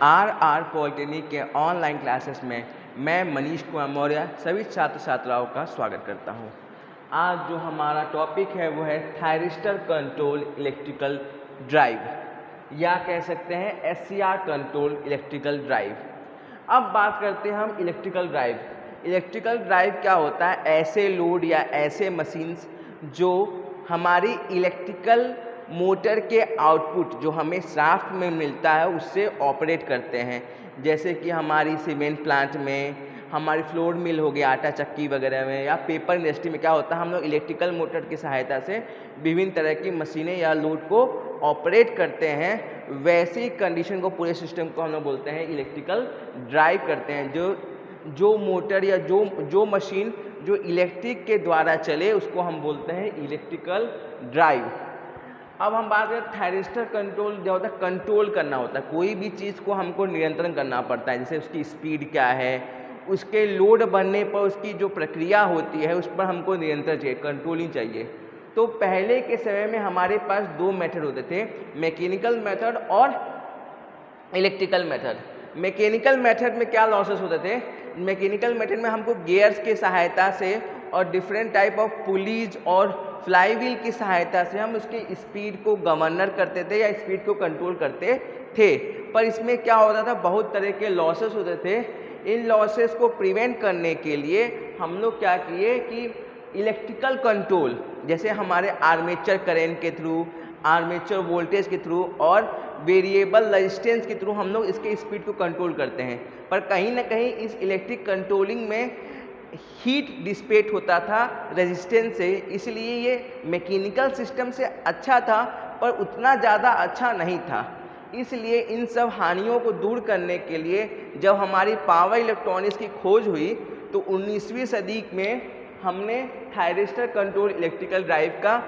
Are polytechnic के online classes में मैं मनीष कुमार मौर्य सभी छात्र छात्राओं का स्वागत करता हूं। आज जो हमारा टॉपिक है वो है थायरिस्टर कंट्रोल इलेक्ट्रिकल ड्राइव या कह सकते हैं SCR कंट्रोल इलेक्ट्रिकल ड्राइव। अब बात करते हैं हम इलेक्ट्रिकल ड्राइव। इलेक्ट्रिकल ड्राइव क्या होता है? ऐसे लोड या ऐसे मशीन्स जो हमारी इलेक्ट्रिकल मोटर के आउटपुट जो हमें शाफ्ट में मिलता है उससे ऑपरेट करते हैं। जैसे कि हमारी सीमेंट प्लांट में, हमारी फ्लोर मिल हो गया, आटा चक्की वगैरह में, या पेपर इंडस्ट्री में क्या होता है, हम लोग इलेक्ट्रिकल मोटर की सहायता से विभिन्न तरह की मशीनें या लोड को ऑपरेट करते हैं। वैसी कंडीशन को, पूरे सिस्टम को हम लोग बोलते हैं इलेक्ट्रिकल ड्राइव करते हैं। जो मोटर या जो मशीन जो इलेक्ट्रिक के द्वारा चले उसको हम बोलते हैं इलेक्ट्रिकल ड्राइव। अब हम बात करें थायरिस्टर कंट्रोल, जो होता है कंट्रोल करना होता है। कोई भी चीज़ को हमको नियंत्रण करना पड़ता है, जैसे उसकी स्पीड क्या है, उसके लोड बनने पर उसकी जो प्रक्रिया होती है उस पर हमको नियंत्रण चाहिए, कंट्रोलिंग चाहिए। तो पहले के समय में हमारे पास दो मेथड होते थे, मैकेनिकल मेथड और इलेक्ट्रिकल मेथड। मैकेनिकल मेथड में क्या लॉसेस होते थे? मैकेनिकल मेथड में हमको गियर्स की सहायता से और डिफरेंट टाइप ऑफ पुलीज और फ्लाईव्हील की सहायता से हम उसकी स्पीड को गवर्नर करते थे या स्पीड को कंट्रोल करते थे। पर इसमें क्या होता था, बहुत तरह के लॉसेस होते थे। इन लॉसेस को प्रिवेंट करने के लिए हम लोग क्या किए कि इलेक्ट्रिकल कंट्रोल, जैसे हमारे आर्मेचर करंट के थ्रू, आर्मेचर वोल्टेज के थ्रू और वेरिएबल रेजिस्टेंस के थ्रू हम लोग इसके स्पीड को कंट्रोल करते हैं। पर कहीं ना कहीं इस इलेक्ट्रिक कंट्रोलिंग में हीट डिस्पेट होता था रेजिस्टेंस से, इसलिए ये मैकेनिकल सिस्टम से अच्छा था पर उतना ज़्यादा अच्छा नहीं था। इसलिए इन सब हानियों को दूर करने के लिए जब हमारी पावर इलेक्ट्रॉनिक्स की खोज हुई तो 19वीं सदी में हमने थायरिस्टर कंट्रोल इलेक्ट्रिकल ड्राइव का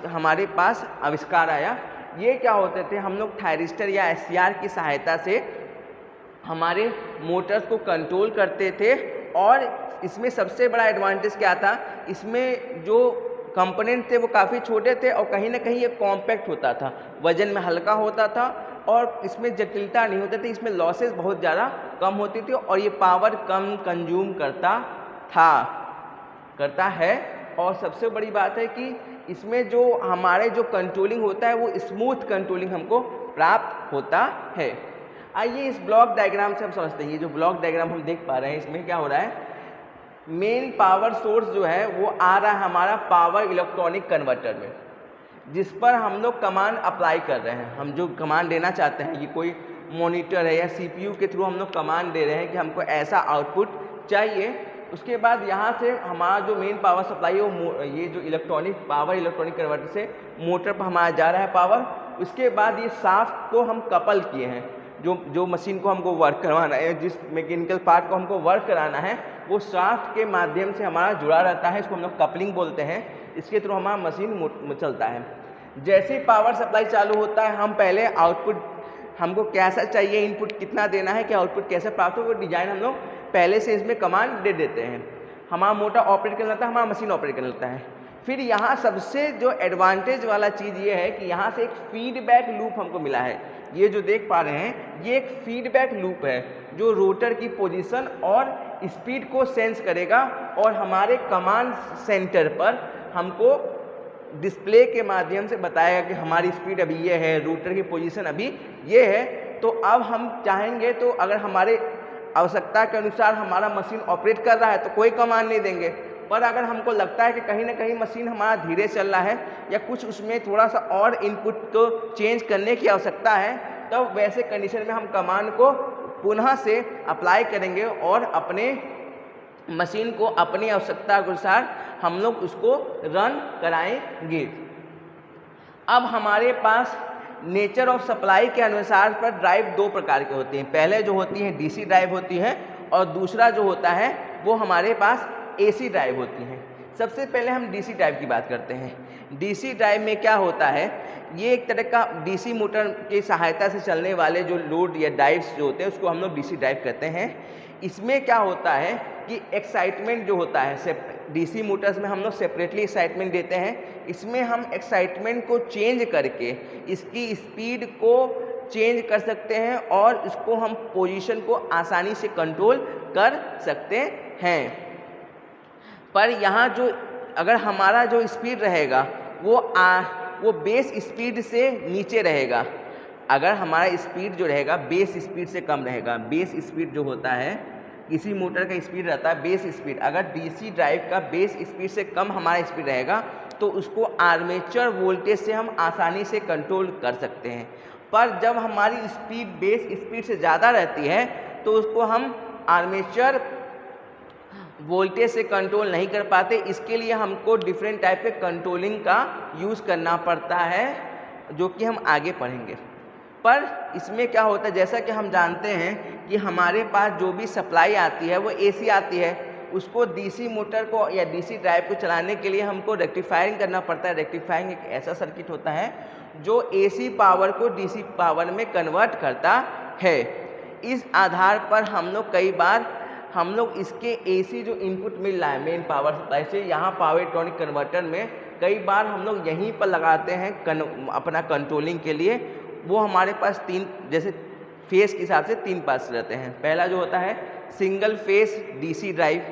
हमारे पास आविष्कार आया। ये क्या होते थे, हम लोग थायरिस्टर या SCR की सहायता से हमारे मोटर्स को कंट्रोल करते थे। और इसमें सबसे बड़ा एडवांटेज क्या था, इसमें जो कंपोनेंट थे वो काफ़ी छोटे थे और कहीं ना कहीं ये कॉम्पैक्ट होता था, वजन में हल्का होता था और इसमें जटिलता नहीं होती थी, इसमें लॉसेस बहुत ज़्यादा कम होती थी और ये पावर कम कंज्यूम करता है। और सबसे बड़ी बात है कि इसमें जो हमारे जो कंट्रोलिंग होता है वो स्मूथ कंट्रोलिंग हमको प्राप्त होता है। आइए इस ब्लॉक डायग्राम से हम समझते हैं। ये जो ब्लॉक डायग्राम हम देख पा रहे हैं इसमें क्या हो रहा है, मेन पावर सोर्स जो है वो आ रहा है हमारा पावर इलेक्ट्रॉनिक कन्वर्टर में, जिस पर हम लोग कमांड अप्लाई कर रहे हैं। हम जो कमांड देना चाहते हैं, ये कोई मॉनिटर है या CPU के थ्रू हम लोग कमांड दे रहे हैं कि हमको ऐसा आउटपुट चाहिए। उसके बाद यहाँ से हमारा जो मेन पावर सप्लाई है वो ये जो पावर इलेक्ट्रॉनिक कन्वर्टर से मोटर पर हमारा जा रहा है पावर। उसके बाद ये शाफ्ट को हम कपल किए हैं, जो मशीन को हमको वर्क करवाना है, जिस मैकेनिकल पार्ट को हमको वर्क कराना है वो शाफ्ट के माध्यम से हमारा जुड़ा रहता है, इसको हम लोग कपलिंग बोलते हैं। इसके थ्रू हमारा मशीन चलता है। जैसे पावर सप्लाई चालू होता है, हम पहले आउटपुट हमको कैसा चाहिए, इनपुट कितना देना है कि आउटपुट कैसे प्राप्त हो, वो डिजाइन हम लोग पहले से इसमें कमांड दे देते हैं। हमारा मोटर ऑपरेट करना लगता है, हमारा मशीन ऑपरेट करना लगता है। फिर यहाँ सबसे जो एडवांटेज वाला चीज़ ये है कि यहाँ से एक फीडबैक लूप हमको मिला है। ये जो देख पा रहे हैं ये एक फीडबैक लूप है जो रोटर की पोजीशन और स्पीड को सेंस करेगा और हमारे कमांड सेंटर पर हमको डिस्प्ले के माध्यम से बताएगा कि हमारी स्पीड अभी ये है, रोटर की पोजीशन अभी ये है। तो अब हम चाहेंगे तो अगर हमारे आवश्यकता के अनुसार हमारा मशीन ऑपरेट कर रहा है तो कोई कमांड नहीं देंगे, पर अगर हमको लगता है कि कहीं ना कहीं मशीन हमारा धीरे चल रहा है या कुछ उसमें थोड़ा सा और इनपुट को चेंज करने की आवश्यकता है, तब वैसे कंडीशन में हम कमांड को पुनः से अप्लाई करेंगे और अपने मशीन को अपनी आवश्यकता के अनुसार हम लोग उसको रन कराएंगे। अब हमारे पास नेचर ऑफ सप्लाई के अनुसार पर ड्राइव दो प्रकार के होते हैं। पहले जो होती है DC ड्राइव होती है और दूसरा जो होता है वो हमारे पास AC ड्राइव होती हैं। सबसे पहले हम DC ड्राइव की बात करते हैं। DC ड्राइव में क्या होता है, ये एक तरह का DC मोटर की सहायता से चलने वाले जो लोड या ड्राइव्स जो होते हैं उसको हम लोग DC ड्राइव कहते हैं। इसमें क्या होता है कि एक्साइटमेंट जो होता है, DC मोटर्स में हम लोग सेपरेटली एक्साइटमेंट देते हैं। इसमें हम एक्साइटमेंट को चेंज करके इसकी स्पीड को चेंज कर सकते हैं और इसको हम पोजीशन को आसानी से कंट्रोल कर सकते हैं। पर यहाँ जो अगर हमारा जो स्पीड रहेगा वो बेस स्पीड से नीचे रहेगा। अगर हमारा स्पीड जो रहेगा बेस स्पीड से कम रहेगा। बेस स्पीड जो होता है, किसी मोटर का स्पीड रहता है बेस स्पीड, अगर डीसी ड्राइव का बेस स्पीड से कम हमारा स्पीड रहेगा तो उसको आर्मेचर वोल्टेज से हम आसानी से कंट्रोल कर सकते हैं। पर जब हमारी स्पीड बेस स्पीड से ज़्यादा रहती है तो उसको हम आर्मेचर वोल्टेज से कंट्रोल नहीं कर पाते। इसके लिए हमको डिफरेंट टाइप के कंट्रोलिंग का यूज़ करना पड़ता है, जो कि हम आगे पढ़ेंगे। पर इसमें क्या होता है, जैसा कि हम जानते हैं कि हमारे पास जो भी सप्लाई आती है वो एसी आती है, उसको डीसी मोटर को या डीसी ड्राइव को चलाने के लिए हमको रेक्टिफाइंग करना पड़ता है। रेक्टिफाइंग एक ऐसा सर्किट होता है जो एसी पावर को डीसी पावर में कन्वर्ट करता है। इस आधार पर हम लोग इसके एसी जो इनपुट मिल रहा है मेन पावर सप्लाई से, यहाँ पावर इलेक्ट्रॉनिक कन्वर्टर में कई बार हम लोग यहीं पर लगाते हैं अपना कंट्रोलिंग के लिए। वो हमारे पास तीन, जैसे फेस के हिसाब से तीन पास रहते हैं। पहला जो होता है सिंगल फेस डीसी ड्राइव,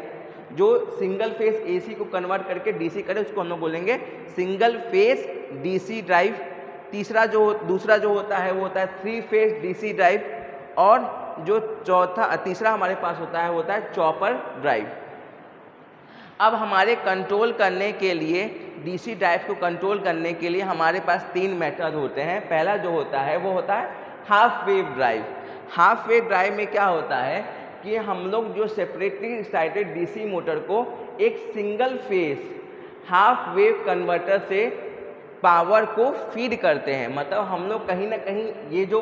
जो सिंगल फेस एसी को कन्वर्ट करके डीसी करे उसको हम लोग बोलेंगे सिंगल फेस डीसी ड्राइव। दूसरा जो होता है वो होता है थ्री फेस डीसी ड्राइव, और जो तीसरा हमारे पास होता है चॉपर ड्राइव। अब हमारे कंट्रोल करने के लिए, डीसी ड्राइव को कंट्रोल करने के लिए हमारे पास तीन मेथड होते हैं। पहला जो होता है वो होता है half wave drive. Half wave drive में क्या होता है कि हम लोग जो सेपरेटली एक्साइटेड डीसी मोटर को एक single phase half wave converter से पावर को फीड करते हैं। मतलब हम लोग कहीं ना कहीं ये जो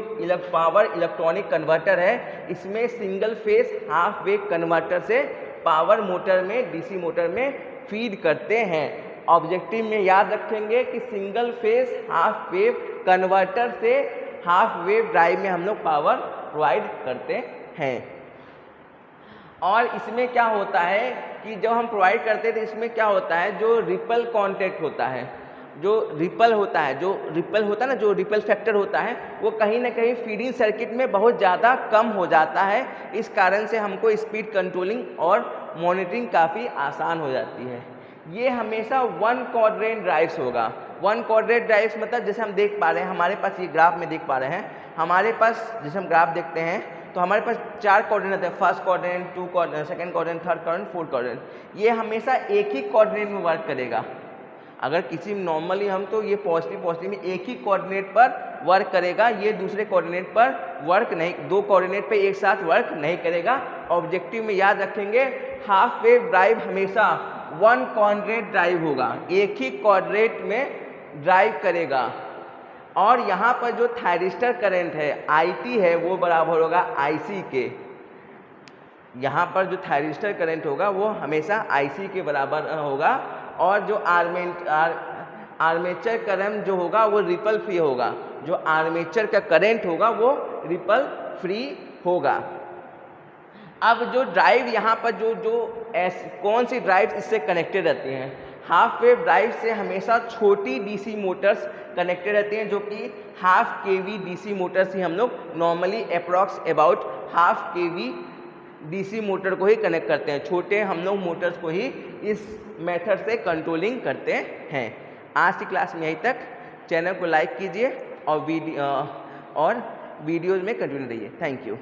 पावर इलेक्ट्रॉनिक कन्वर्टर है इसमें single phase half wave converter से पावर मोटर में, डीसी मोटर में फीड करते हैं। ऑब्जेक्टिव में याद रखेंगे कि single phase half wave converter से हाफ वेव ड्राइव में हम लोग पावर प्रोवाइड करते हैं। और इसमें क्या होता है कि जब हम प्रोवाइड करते हैं तो इसमें क्या होता है, जो रिपल कॉन्टैक्ट होता है, जो रिपल फैक्टर होता है वो कहीं ना कहीं फीडिंग सर्किट में बहुत ज़्यादा कम हो जाता है। इस कारण से हमको स्पीड कंट्रोलिंग और मॉनिटरिंग काफ़ी आसान हो जाती है। ये हमेशा वन क्वाड्रेंट ड्राइव्स होगा। वन क्वाड्रेंट ड्राइव्स मतलब जैसे हम देख पा रहे हैं हमारे पास, ये ग्राफ में देख पा रहे हैं हमारे पास, जैसे हम ग्राफ देखते हैं तो हमारे पास चार क्वाड्रेंट होते हैं, first quadrant, two quadrant, second quadrant, third quadrant, fourth quadrant. ये हमेशा एक ही क्वाड्रेंट में वर्क करेगा। अगर किसी नॉर्मली हम तो ये पॉजिटिव में एक ही कोऑर्डिनेट पर वर्क करेगा, ये दूसरे कोऑर्डिनेट पर वर्क नहीं, दो कोऑर्डिनेट पे एक साथ वर्क नहीं करेगा। ऑब्जेक्टिव में याद रखेंगे हाफ वेव ड्राइव हमेशा वन कोऑर्डिनेट ड्राइव होगा, एक ही कोऑर्डिनेट में ड्राइव करेगा। और यहाँ पर जो थायरिस्टर करंट है IT है वो बराबर होगा IC के। यहाँ पर जो थायरिस्टर करंट होगा वो हमेशा IC के बराबर होगा। और जो आर्मेचर करंट जो होगा वो रिपल फ्री होगा। जो आर्मेचर का करंट होगा वो रिपल फ्री होगा। अब जो ड्राइव यहाँ पर कौन सी ड्राइव इससे कनेक्टेड रहती हैं, हाफ वेव ड्राइव से हमेशा छोटी डीसी मोटर्स कनेक्टेड रहती हैं, जो कि हाफ केवी डीसी मोटर्स ही हम लोग normally approx about half kV DC motor को ही कनेक्ट करते हैं। छोटे हम लोग मोटर्स को ही इस मेथड से कंट्रोलिंग करते हैं। आज की क्लास में यहीं तक। चैनल को लाइक कीजिए और वीडियोज़ में कंटिन्यू रहिए। Thank you.